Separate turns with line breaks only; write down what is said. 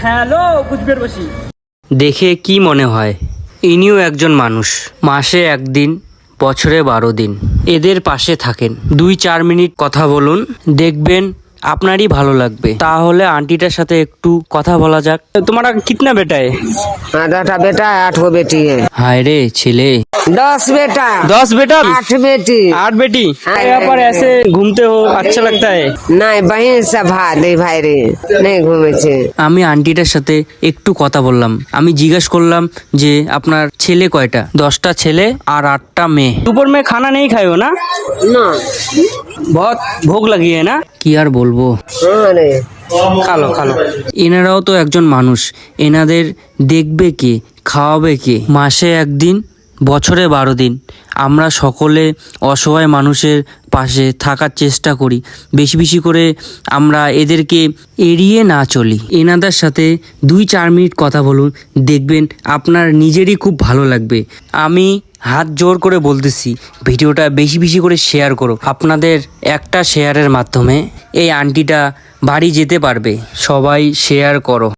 Hello কুচবিহারবাসী।
দেখে কি মনে হয় ইনিও একজন মানুষ, মাসে একদিন, বছরে 12 দিন এদের পাশে থাকেন। 2-4 মিনিট কথা বলুন, দেখবেন আপনারই ভালো লাগবে। তাহলে আন্টিটার সাথে একটু কথা বলা যাক। তোমার কিতনা বেটা है?
8 बेटा 8 बेटी है।
हाय रे ছেলে
10 बेटा
10 बेटा
8 बेटी
8 बेटी। यहाँ पर ऐसे घूमते हो अच्छा लगता है?
नहीं बहन सब भाई रे नहीं घूमे छे।
আমি আন্টিটার সাথে একটু কথা বললাম। আমি জিজ্ঞাসা করলাম যে আপনার ছেলে কয়টা? 10টা ছেলে আর 8টা মেয়ে। দুপুর में खाना नहीं खाए हो ना?
ना
बहुत भूख लगी है ना? কি আর বলবো,
अरे
খালো খালো। এনারাও তো একজন মানুষ, এনাদের দেখবে কে, খাওয়াবে কে? মাসে একদিন, বছরে 12 দিন আমরা সকলে অসহায় মানুষের পাশে থাকার চেষ্টা করি। বেশি বেশি করে আমরা এদেরকে এড়িয়ে না চলি। এনাদের সাথে 2-4 মিনিট কথা বলুন, দেখবেন আপনার নিজেরই খুব ভালো লাগবে। আমি হাত জোর করে বলতেছি, ভিডিওটা বেশি বেশি করে শেয়ার করো। আপনাদের একটা শেয়ারের মাধ্যমে এই আন্টিটা বাড়ি যেতে পারবে। সবাই শেয়ার করো।